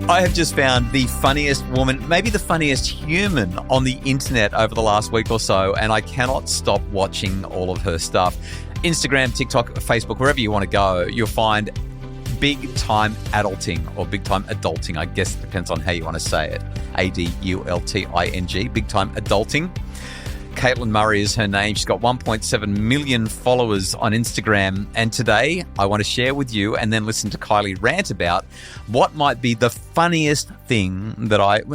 I have just found the funniest woman, maybe the funniest human on the internet over the last week or so, and I cannot stop watching all of her stuff. Instagram, TikTok, Facebook, wherever you want to go, you'll find Big Time Adulting or Big Time Adulting. I guess it depends on how you want to say it. ADULTING, Big Time Adulting. Caitlin Murray is her name. She's got 1.7 million followers on Instagram. And today I want to share with you and then listen to Kylie rant about what might be the funniest thing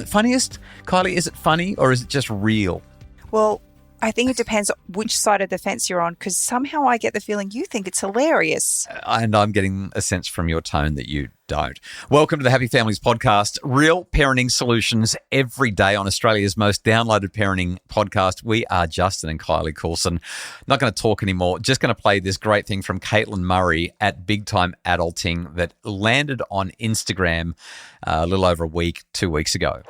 Funniest? Kylie, is it funny or is it just real? Well, I think it depends which side of the fence you're on, because somehow I get the feeling you think it's hilarious. And I'm getting a sense from your tone that you don't. Welcome to the Happy Families podcast, real parenting solutions every day on Australia's most downloaded parenting podcast. We are Justin and Kylie Coulson. Not going to talk anymore, just going to play this great thing from Caitlin Murray at Big Time Adulting that landed on Instagram a little over 2 weeks ago.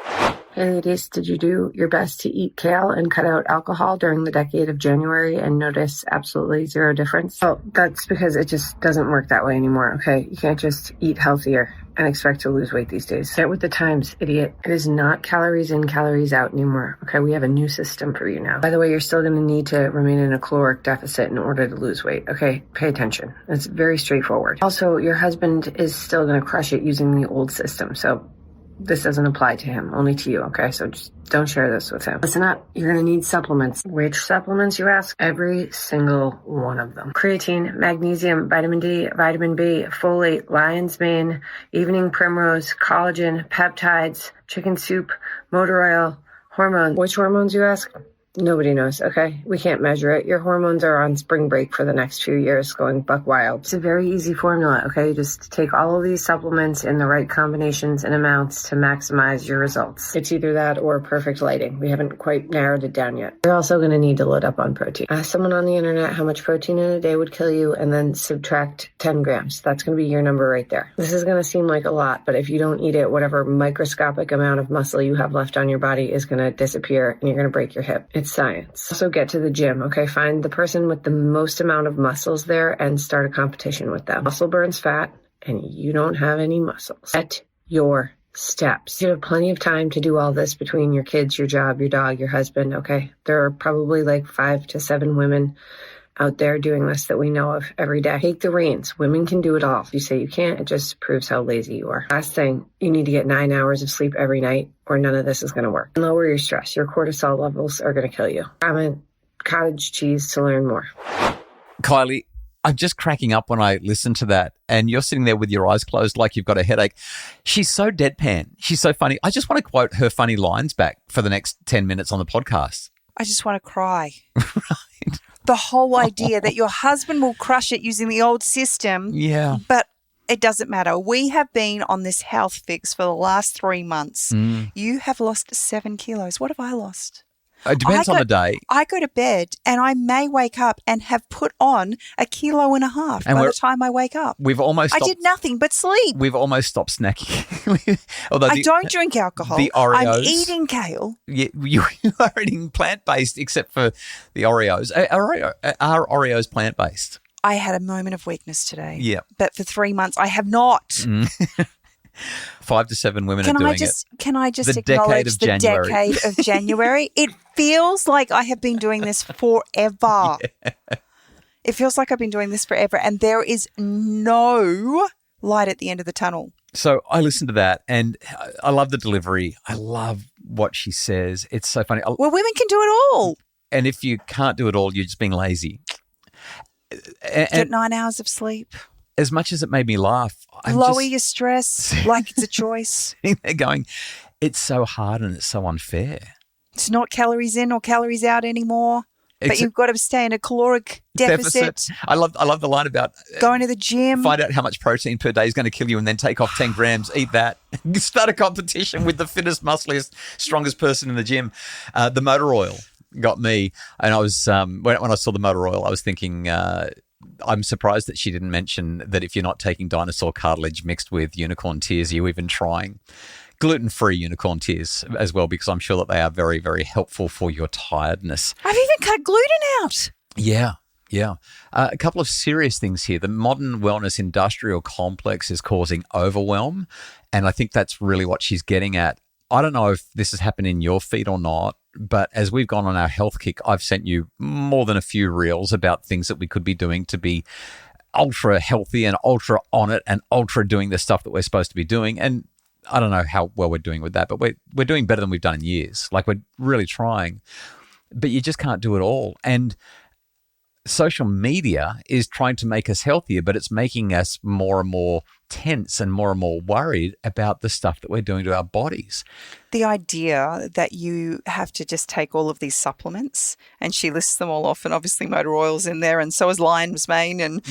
Hey ladies, did you do your best to eat kale and cut out alcohol during the decade of January and notice absolutely zero difference? Oh, that's because it just doesn't work that way anymore, okay? You can't just eat healthier and expect to lose weight these days. Get with the times, idiot. It is not calories in, calories out anymore, okay? We have a new system for you now. By the way, you're still going to need to remain in a caloric deficit in order to lose weight, okay? Pay attention. It's very straightforward. Also, your husband is still going to crush it using the old system, so this doesn't apply to him, only to you, okay? So just don't share this with him. Listen up, you're going to need supplements. Which supplements, you ask? Every single one of them. Creatine, magnesium, vitamin D, vitamin B, folate, lion's mane, evening primrose, collagen, peptides, chicken soup, motor oil, hormones. Which hormones, you ask? Nobody knows, okay? We can't measure it. Your hormones are on spring break for the next few years going buck wild. It's a very easy formula, okay? Just take all of these supplements in the right combinations and amounts to maximize your results. It's either that or perfect lighting. We haven't quite narrowed it down yet. You're also going to need to load up on protein. Ask someone on the internet how much protein in a day would kill you and then subtract 10 grams. That's going to be your number right there. This is going to seem like a lot, but if you don't eat it, whatever microscopic amount of muscle you have left on your body is going to disappear and you're going to break your hip. It's science. Also get to the gym, okay? Find the person with the most amount of muscles there and start a competition with them. Muscle burns fat and you don't have any muscles. Set your steps. You have plenty of time to do all this between your kids, your job, your dog, your husband, okay? There are probably like 5 to 7 women out there doing this that we know of every day. Take the reins. Women can do it all. If you say you can't, it just proves how lazy you are. Last thing, you need to get 9 hours of sleep every night or none of this is going to work. Lower your stress. Your cortisol levels are going to kill you. Comment cottage cheese to learn more. Kylie, I'm just cracking up when I listen to that and you're sitting there with your eyes closed like you've got a headache. She's so deadpan. She's so funny. I just want to quote her funny lines back for the next 10 minutes on the podcast. I just want to cry. Right. The whole idea that your husband will crush it using the old system. Yeah. But it doesn't matter. We have been on this health fix for the last 3 months. You have lost 7 kilos. What have I lost? It depends on the day. I go to bed and I may wake up and have put on 1.5 kilos by the time I wake up. I did nothing but sleep. We've almost stopped snacking. Although I don't drink alcohol. The Oreos. I'm eating kale. You are eating plant-based except for the Oreos. Are Oreos plant-based? I had a moment of weakness today. Yeah. But for 3 months, I have not. 5 to 7 women are doing it. Can I just acknowledge the decade of January? It feels like I have been doing this forever. Yeah. It feels like I've been doing this forever and there is no light at the end of the tunnel. So I listened to that and I love the delivery. I love what she says. It's so funny. Well, women can do it all. And if you can't do it all, you're just being lazy. Get 9 hours of sleep. As much as it made me laugh. Lower your stress like it's a choice. Sitting there going, it's so hard and it's so unfair. It's not calories in or calories out anymore. But you've got to stay in a caloric deficit. I love the line about going to the gym. Find out how much protein per day is going to kill you and then take off 10 grams, eat that. Start a competition with the fittest, muscliest, strongest person in the gym. The motor oil got me. And I was, when I saw the motor oil, I was thinking, I'm surprised that she didn't mention that if you're not taking dinosaur cartilage mixed with unicorn tears, are you even trying? Gluten-free unicorn tears as well, because I'm sure that they are very, very helpful for your tiredness. I've even cut gluten out. Yeah. Yeah. A couple of serious things here. The modern wellness industrial complex is causing overwhelm. And I think that's really what she's getting at. I don't know if this has happened in your feed or not, but as we've gone on our health kick, I've sent you more than a few reels about things that we could be doing to be ultra healthy and ultra on it and ultra doing the stuff that we're supposed to be doing. And I don't know how well we're doing with that, but we're doing better than we've done in years. Like, we're really trying, but you just can't do it all. And social media is trying to make us healthier, but it's making us more and more tense and more worried about the stuff that we're doing to our bodies. The idea that you have to just take all of these supplements, and she lists them all off, and obviously motor oil's in there, and so is lion's mane, and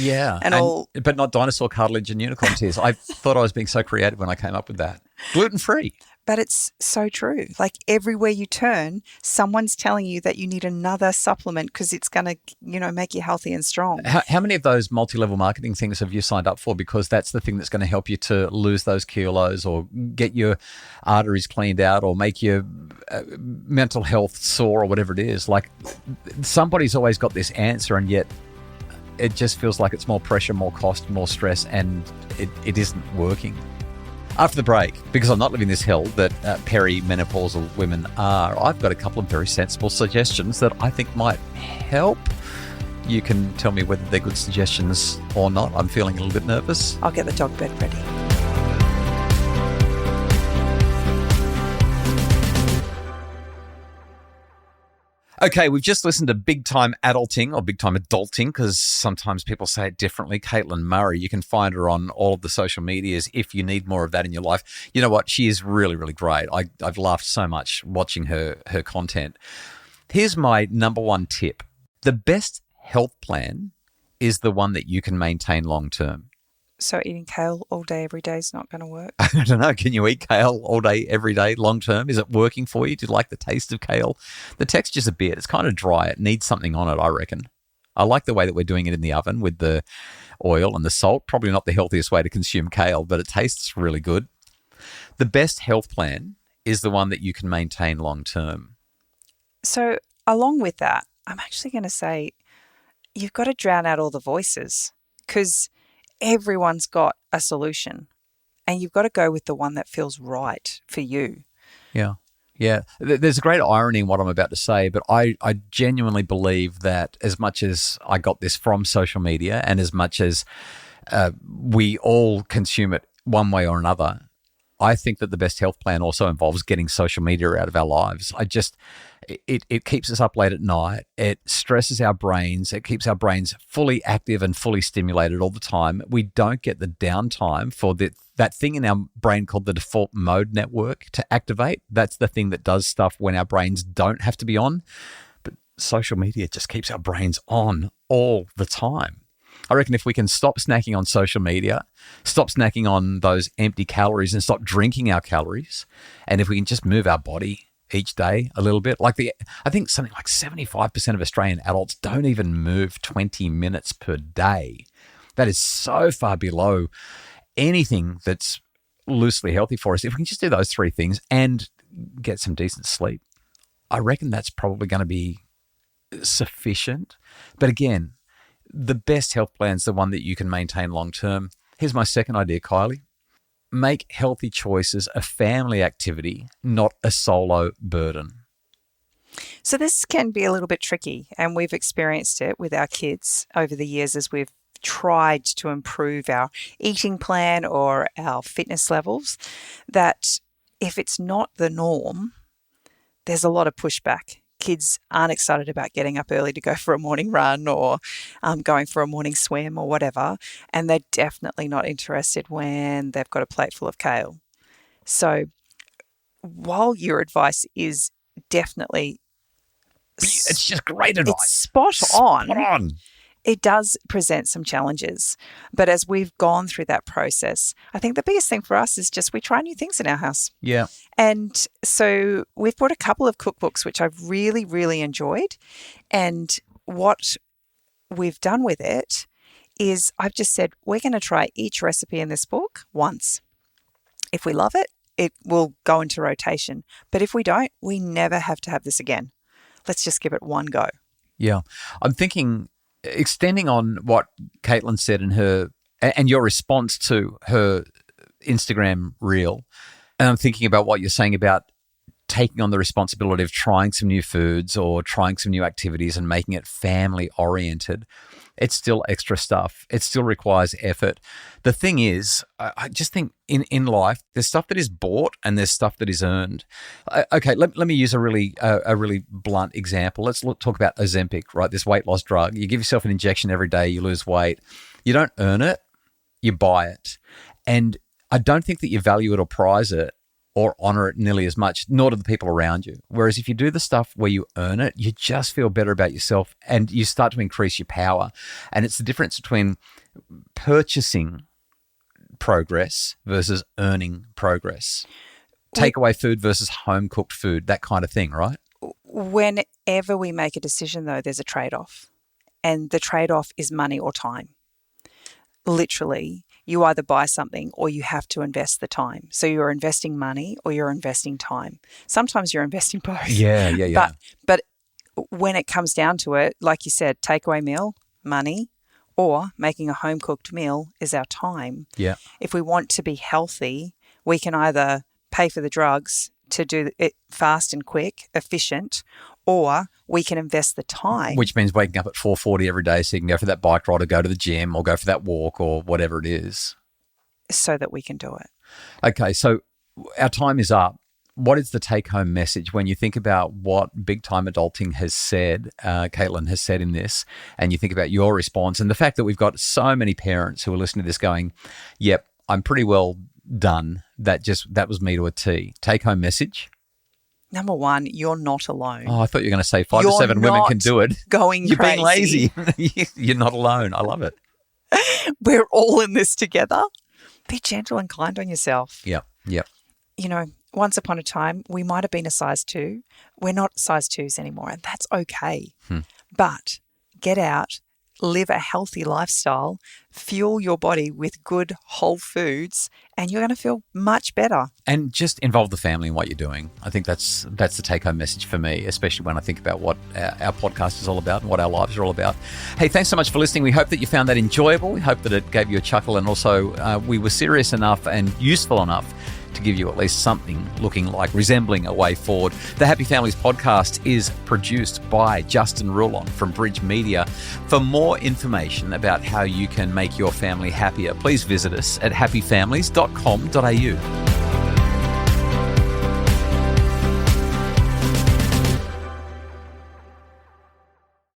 all, but not dinosaur cartilage and unicorn tears. I thought I was being so creative when I came up with that. Gluten-free. But it's so true. Like, everywhere you turn, someone's telling you that you need another supplement because it's going to, make you healthy and strong. How many of those multi-level marketing things have you signed up for? Because that's the thing that's going to help you to lose those kilos or get your arteries cleaned out or make your mental health soar or whatever it is. Like, somebody's always got this answer, and yet it just feels like it's more pressure, more cost, more stress, and it isn't working. After the break, because I'm not living this hell that perimenopausal women are, I've got a couple of very sensible suggestions that I think might help. You can tell me whether they're good suggestions or not. I'm feeling a little bit nervous. I'll get the dog bed ready. Okay, we've just listened to Big Time Adulting or Big Time Adulting, because sometimes people say it differently. Caitlin Murray, you can find her on all of the social medias if you need more of that in your life. You know what? She is really, really great. I've laughed so much watching her content. Here's my number one tip. The best health plan is the one that you can maintain long term. So eating kale all day, every day is not going to work? I don't know. Can you eat kale all day, every day, long term? Is it working for you? Do you like the taste of kale? The texture's a bit. It's kind of dry. It needs something on it, I reckon. I like the way that we're doing it in the oven with the oil and the salt. Probably not the healthiest way to consume kale, but it tastes really good. The best health plan is the one that you can maintain long term. So along with that, I'm actually going to say you've got to drown out all the voices, because everyone's got a solution, and you've got to go with the one that feels right for you. Yeah. Yeah. There's a great irony in what I'm about to say, but I genuinely believe that as much as I got this from social media and as much as we all consume it one way or another, I think that the best health plan also involves getting social media out of our lives. It keeps us up late at night. It stresses our brains. It keeps our brains fully active and fully stimulated all the time. We don't get the downtime for that thing in our brain called the default mode network to activate. That's the thing that does stuff when our brains don't have to be on. But social media just keeps our brains on all the time. I reckon if we can stop snacking on social media, stop snacking on those empty calories and stop drinking our calories, and if we can just move our body each day a little bit, I think something like 75% of Australian adults don't even move 20 minutes per day. That is so far below anything that's loosely healthy for us. If we can just do those three things and get some decent sleep, I reckon that's probably going to be sufficient. But again, the best health plan is the one that you can maintain long term. Here's my second idea, Kylie. Make healthy choices a family activity, not a solo burden. So this can be a little bit tricky, and we've experienced it with our kids over the years as we've tried to improve our eating plan or our fitness levels, that if it's not the norm, there's a lot of pushback. Kids aren't excited about getting up early to go for a morning run or going for a morning swim or whatever. And they're definitely not interested when they've got a plate full of kale. So while your advice is definitely... It's just great advice. It's spot on. It does present some challenges. But as we've gone through that process, I think the biggest thing for us is just we try new things in our house. Yeah. And so we've bought a couple of cookbooks, which I've really, really enjoyed. And what we've done with it is I've just said, we're going to try each recipe in this book once. If we love it, it will go into rotation. But if we don't, we never have to have this again. Let's just give it one go. Yeah. I'm thinking extending on what Caitlin said in her and your response to her Instagram reel, and I'm thinking about what you're saying about taking on the responsibility of trying some new foods or trying some new activities and making it family oriented. It's still extra stuff. It still requires effort. The thing is, I just think in life, there's stuff that is bought and there's stuff that is earned. Okay, let me use a really blunt example. Let's talk about Ozempic, right? This weight loss drug. You give yourself an injection every day, you lose weight. You don't earn it, you buy it. And I don't think that you value it or prize it or honor it nearly as much, nor do the people around you. Whereas if you do the stuff where you earn it, you just feel better about yourself and you start to increase your power. And it's the difference between purchasing progress versus earning progress. Takeaway food versus home-cooked food, that kind of thing, right? Whenever we make a decision, though, there's a trade-off. And the trade-off is money or time. Literally, you either buy something or you have to invest the time. So you're investing money or you're investing time. Sometimes you're investing both. Yeah. But when it comes down to it, like you said, takeaway meal, money, or making a home-cooked meal is our time. Yeah. If we want to be healthy, we can either pay for the drugs to do it fast and quick, efficient, or we can invest the time. Which means waking up at 4:40 every day so you can go for that bike ride or go to the gym or go for that walk or whatever it is. So that we can do it. Okay, so our time is up. What is the take-home message when you think about what Big Time Adulting has said, Caitlin has said in this, and you think about your response and the fact that we've got so many parents who are listening to this going, yep, I'm pretty well done. That was me to a T. Take-home message? Number one, you're not alone. Oh, I thought you were going to say 5 to 7 women can do it. You're being lazy. You're not alone. I love it. We're all in this together. Be gentle and kind on yourself. Yep. You know, once upon a time, we might have been a size 2. We're not size 2s anymore, and that's okay. But get out, live a healthy lifestyle, fuel your body with good whole foods, and you're going to feel much better. And just involve the family in what you're doing. I think that's the take-home message for me, especially when I think about what our podcast is all about and what our lives are all about. Hey, thanks so much for listening. We hope that you found that enjoyable. We hope that it gave you a chuckle, and also we were serious enough and useful enough to give you at least something resembling a way forward. The Happy Families podcast is produced by Justin Rulon from Bridge Media. For more information about how you can make your family happier, please visit us at happyfamilies.com.au.